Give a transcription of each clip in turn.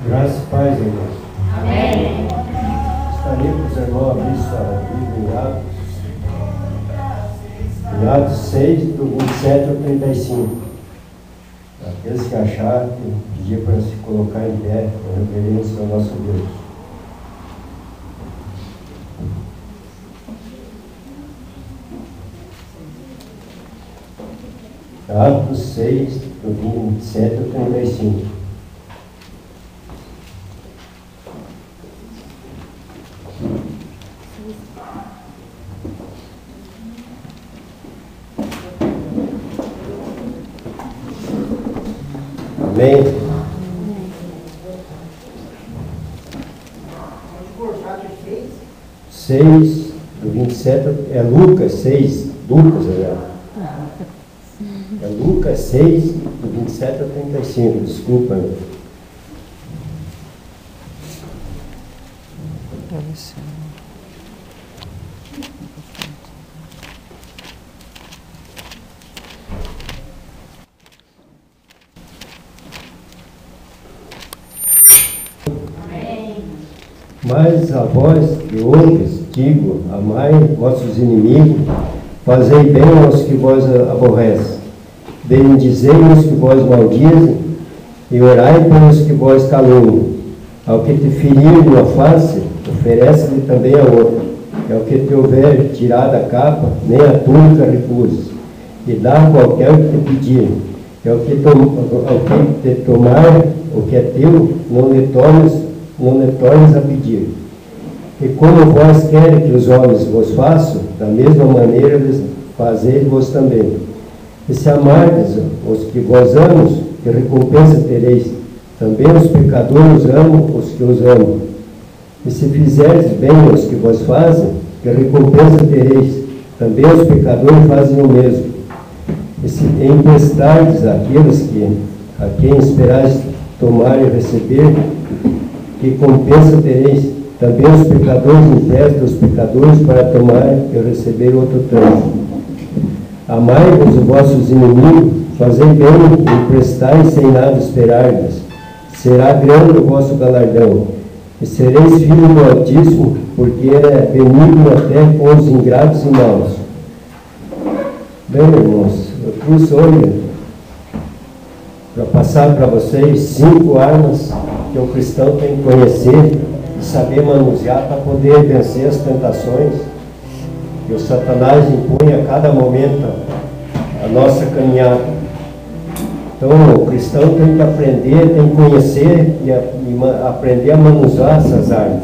Graças e paz, irmãos. Amém. Gostaria que os irmãos abrissem sua Bíblia em Atos 6, do 27 ao 35. Aqueles que acharam, pedir para se colocar em pé, com reverência ao nosso Deus. Atos 6, do 27 ao 35. Amém? 6, do 27, é Lucas 6, Lucas, é Lucas 6, do 27 ao 35, desculpa. Mas a vós que ouves, digo, amai vossos inimigos, fazei bem aos que vos aborrecem, bendizei os que vos maldizem, e orai pelos que vos caluniam. Ao que te ferir numa face, oferece-lhe também a outra. E ao que te houver tirado a capa, nem a túnica recuses, e dá a qualquer que te pedir. E ao que te tomar o que é teu, não lhe tornes a pedir. E como vós queres que os homens vos façam, da mesma maneira fazei-vos também. E se amardes os que vos amam, que recompensa tereis? Também os pecadores amam os que os amam. E se fizerdes bem aos que vos fazem, que recompensa tereis? Também os pecadores fazem o mesmo. E se emprestardes àqueles a quem esperais tomar e receber, que compensa tereis? Também os pecadores emprestam os pecadores para tomar e receber outro tanto. Amai-vos os vossos inimigos, fazei bem, emprestai sem nada esperardes. Será grande o vosso galardão. E sereis filhos do Altíssimo, porque é benigno até com os ingratos e maus. Bem, irmãos, eu trouxe hoje para passar para vocês 5 armas que o cristão tem que conhecer e saber manusear para poder vencer as tentações que o Satanás impõe a cada momento a nossa caminhada. Então o cristão tem que aprender, tem que conhecer e aprender a manusear essas armas.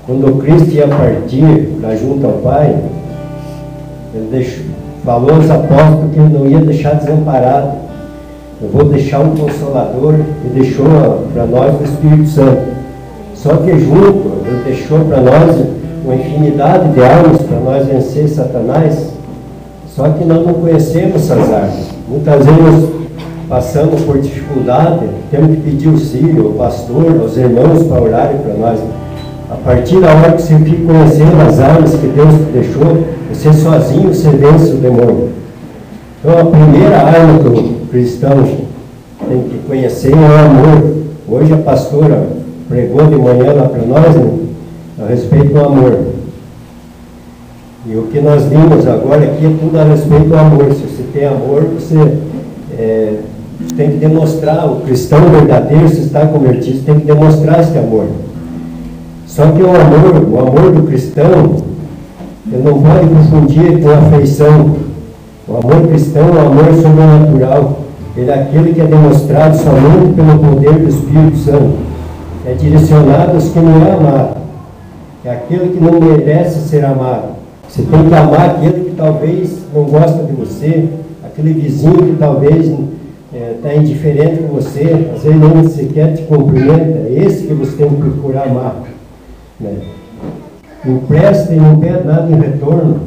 Quando Cristo ia partir para junto ao Pai, ele falou aos apóstolos que ele não ia deixar desamparado. Eu vou deixar um Consolador, e deixou para nós o Espírito Santo. Só que junto, ele deixou para nós uma infinidade de armas para nós vencer Satanás. Só que nós não conhecemos essas armas. Muitas vezes passamos por dificuldade, temos que pedir auxílio ao pastor, aos irmãos para orarem para nós. A partir da hora que você fica conhecendo as armas que Deus te deixou, você sozinho você vence o demônio. Então a primeira arma que o cristão tem que conhecer é o amor. Hoje a pastora pregou de manhã lá para nós, né, a respeito do amor. E o que nós vimos agora aqui é tudo a respeito do amor. Se você tem amor, você tem que demonstrar. O cristão verdadeiro, se está convertido, tem que demonstrar esse amor. Só que o amor do cristão, ele não pode confundir com a afeição. O amor cristão é um amor sobrenatural. Ele é aquele que é demonstrado somente pelo poder do Espírito Santo. É direcionado aos que não é amado. É aquele que não merece ser amado. Você tem que amar aquele que talvez não gosta de você, aquele vizinho que talvez está indiferente com você, às vezes nem sequer te cumprimenta. É esse que você tem que procurar amar. Né? Empresta e não pede nada em retorno.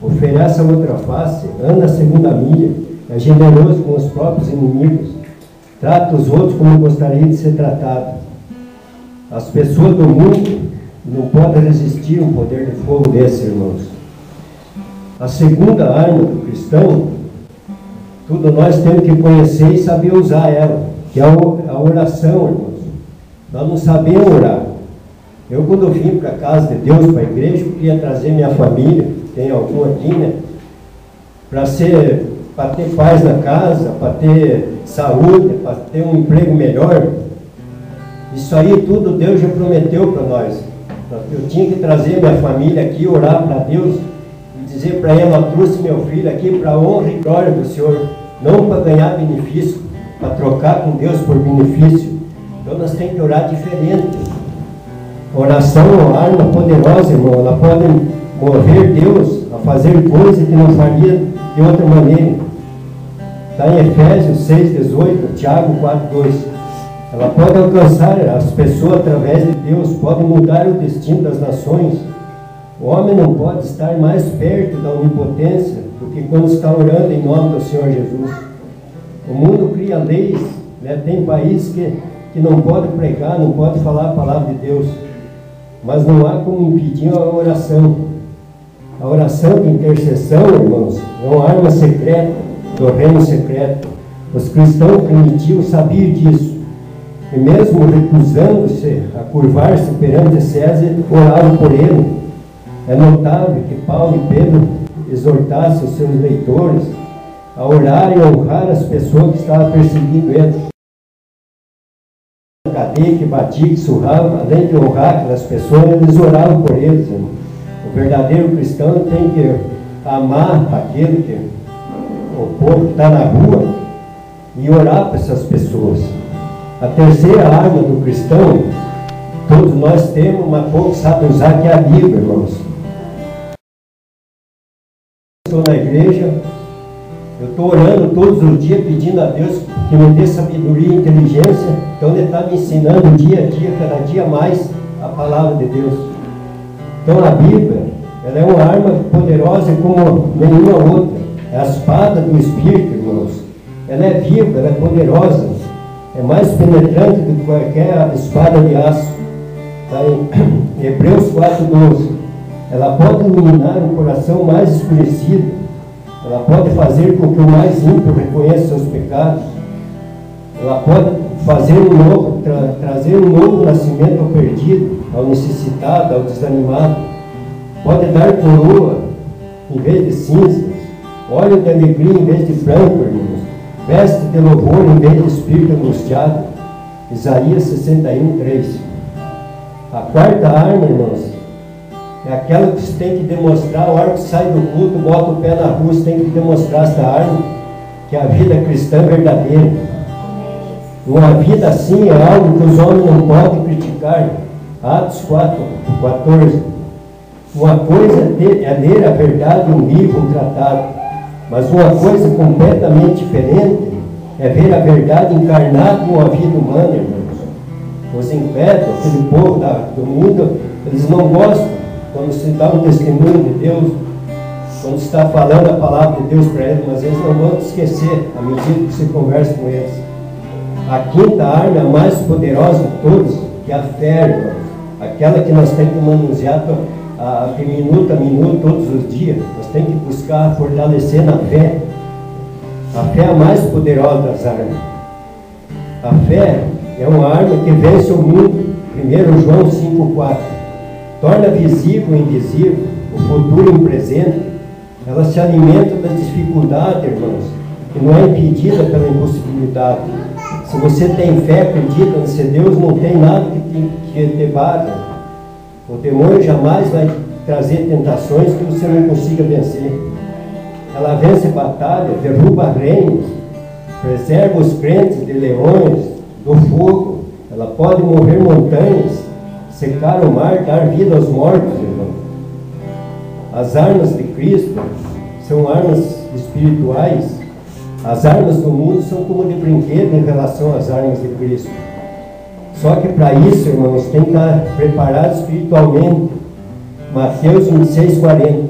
oferece a outra face, anda a segunda milha, é generoso com os próprios inimigos, trata os outros como gostaria de ser tratado. As pessoas do mundo não podem resistir um poder de fogo desse, irmãos. A segunda arma do cristão, tudo nós temos que conhecer e saber usar ela, que é a oração, irmãos. Nós não sabemos orar. Eu, quando vim para a casa de Deus, para a igreja, eu queria trazer minha família, tem algum aqui, né? Para ter paz na casa, para ter saúde, para ter um emprego melhor. Isso aí tudo Deus já prometeu para nós. Eu tinha que trazer minha família aqui, orar para Deus e dizer para ela: eu trouxe meu filho aqui para a honra e glória do Senhor, não para ganhar benefício, para trocar com Deus por benefício. Então nós temos que orar diferente. A oração é uma arma poderosa, irmão. Ela pode mover Deus a fazer coisas que não faria de outra maneira. Está em Efésios 6,18, Tiago 4,2. Ela pode alcançar as pessoas através de Deus, pode mudar o destino das nações. O homem não pode estar mais perto da onipotência do que quando está orando em nome do Senhor Jesus. O mundo cria leis, né? Tem países que não pode pregar, não pode falar a palavra de Deus. Mas não há como impedir a oração. A oração de intercessão, irmãos, é uma arma secreta do reino secreto. Os cristãos primitivos sabiam disso. E mesmo recusando-se a curvar-se perante César, oravam por ele. É notável que Paulo e Pedro exortassem os seus leitores a orar e honrar as pessoas que estavam perseguindo eles. Cadeia, que batia, que surrava, além de honrar aquelas pessoas, eles oravam por eles, irmão. O verdadeiro cristão tem que amar aquele que o povo que está na rua e orar para essas pessoas. A terceira arma do cristão, todos nós temos, mas poucos sabem usar, que é a Bíblia, irmãos. Estou na igreja, eu estou orando todos os dias, pedindo a Deus que me dê sabedoria e inteligência. Então Ele está me ensinando dia a dia, cada dia mais, a palavra de Deus. Então a Bíblia, ela é uma arma poderosa como nenhuma outra. É a espada do Espírito, irmãos. Ela é viva, ela é poderosa. É mais penetrante do que qualquer espada de aço. Está em Hebreus 4,12. Ela pode iluminar um coração mais escurecido. Ela pode fazer com que o mais ímpio reconheça seus pecados. Ela pode fazer trazer um novo nascimento ao perdido, ao necessitado, ao desanimado. Pode dar coroa em vez de cinzas, óleo de alegria em vez de branco, irmãos, veste de louvor em vez de espírito angustiado. Isaías 61:3. A quarta arma, irmãos, é aquela que você tem que demonstrar. A hora que sai do culto, bota o pé na rua, você tem que demonstrar essa arma, que a vida cristã é verdadeira. Uma vida assim é algo que os homens não podem criticar. Atos 4:14. Uma coisa é ler a verdade em um livro, um tratado, mas uma coisa completamente diferente é ver a verdade encarnada em uma vida humana, irmãos. Os incrédulos, aquele povo do mundo, eles não gostam quando se dá um testemunho de Deus, quando se está falando a palavra de Deus para eles, mas eles não vão te esquecer à medida que você conversa com eles. A quinta arma, a mais poderosa de todas, que é a fé, irmãos. Aquela que nós temos que manusear de minuto a minuto, todos os dias. Nós temos que buscar fortalecer na fé. A fé é a mais poderosa das armas. A fé é uma arma que vence o mundo. 1 João 5,4. Torna visível o invisível, o futuro e o presente. Ela se alimenta das dificuldades, irmãos, que não é impedida pela impossibilidade. Se você tem fé, acredita nesse Deus, não tem nada que te bata. O demônio jamais vai trazer tentações que você não consiga vencer. Ela vence batalha, derruba reinos, preserva os crentes de leões, do fogo. Ela pode mover montanhas, secar o mar, dar vida aos mortos, irmão. As armas de Cristo são armas espirituais. As armas do mundo são como de brinquedo em relação às armas de Cristo. Só que para isso, irmãos, tem que estar preparado espiritualmente. Mateus 26:40.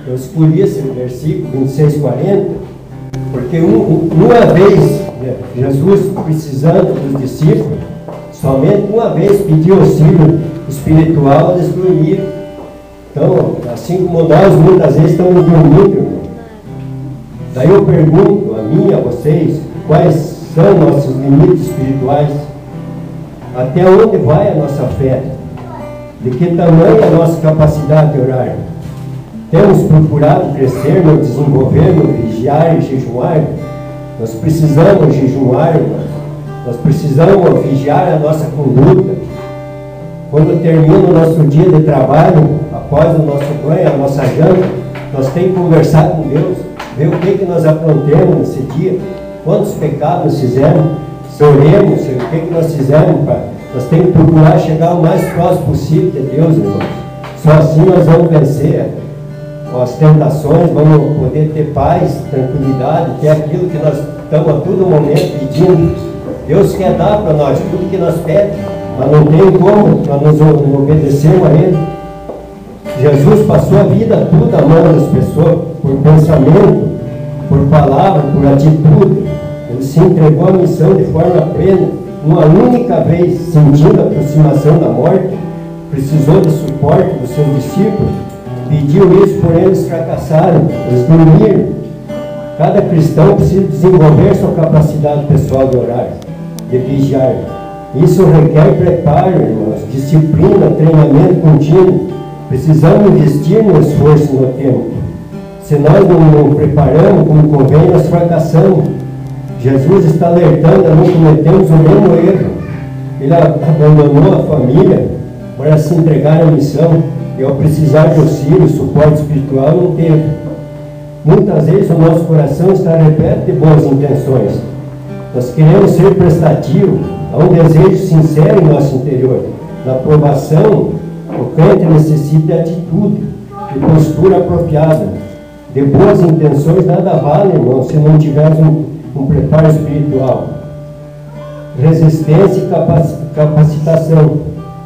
Eu escolhi esse versículo 26:40, porque uma vez, né, Jesus, precisando dos discípulos, somente uma vez pediu auxílio espiritual, eles dormiram. Então, assim como nós muitas vezes estamos dormindo, irmão. Daí eu pergunto a mim, a vocês, quais são nossos limites espirituais? Até onde vai a nossa fé? De que tamanho é a nossa capacidade de orar? Temos procurado crescer, nos desenvolver, no vigiar e jejuar? Nós precisamos jejuar, irmãos. Nós precisamos vigiar a nossa conduta. Quando termina o nosso dia de trabalho, após o nosso banho, a nossa janta, nós temos que conversar com Deus, ver o que nós aprontemos nesse dia, quantos pecados nós fizemos, se oremos, o que nós fizemos. Nós temos que procurar chegar o mais próximo possível de Deus, irmãos. Só assim nós vamos vencer as tentações, vamos poder ter paz, tranquilidade, ter aquilo que nós estamos a todo momento pedindo. Deus quer dar para nós tudo que nós pedimos, mas não tem como nós não obedecermos a Ele. Jesus passou a vida toda amando as pessoas, por pensamento, por palavra, por atitude. Ele se entregou à missão de forma plena, uma única vez, sentindo a aproximação da morte, precisou de suporte dos seus discípulos, pediu isso, porém eles fracassaram, eles dormiram. Cada cristão precisa desenvolver sua capacidade pessoal de orar, de vigiar. Isso requer preparo, irmãos, disciplina, treinamento contínuo. Precisamos investir no esforço e no tempo. Se nós não preparamos como convém, nós fracassamos. Jesus está alertando a não cometermos o mesmo erro. Ele abandonou a família para se entregar à missão, e ao precisar de auxílio, suporte espiritual, não teve. Muitas vezes o nosso coração está repleto de boas intenções. Nós queremos ser prestativos, há um desejo sincero em nosso interior. Na aprovação, o crente necessita de atitude, de postura apropriada. De boas intenções nada vale, irmão, se não tivermos um preparo espiritual. Resistência e capacitação.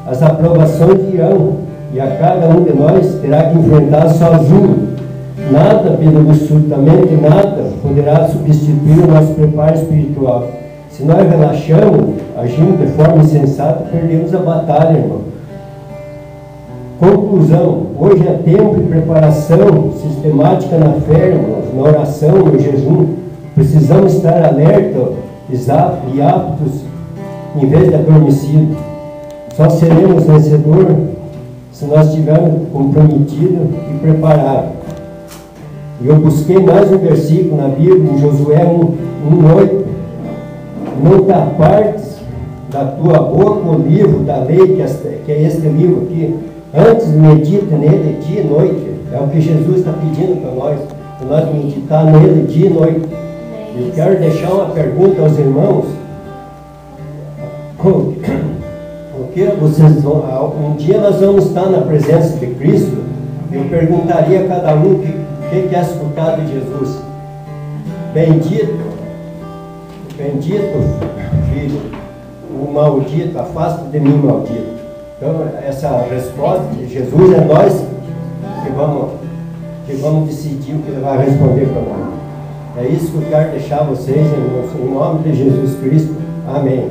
As aprovações virão, e a cada um de nós terá que enfrentar sozinho. Nada, absolutamente nada, poderá substituir o nosso preparo espiritual. Se nós relaxamos, agindo de forma insensata, perdemos a batalha, irmão. Conclusão: hoje é tempo de preparação sistemática na fé, irmãos, na oração, no jejum. Precisamos estar alerta, exatos e aptos, em vez de adormecidos. Só seremos vencedores se nós estivermos comprometidos e preparados. E eu busquei mais um versículo na Bíblia, em Josué 1:8. Não te apartes da tua boca o livro da lei, que é este livro aqui. Antes medita nele dia e noite. É o que Jesus está pedindo para nós meditar nele dia e noite. Eu quero deixar uma pergunta aos irmãos. Porque vocês vão, um dia nós vamos estar na presença de Cristo. Eu perguntaria a cada um o que quer escutar de Jesus. Bendito, filho, o maldito, afasta de mim, maldito. Então, essa resposta de Jesus é nós que vamos decidir o que ele vai responder para nós. É isso que eu quero deixar vocês, em nome de Jesus Cristo. Amém.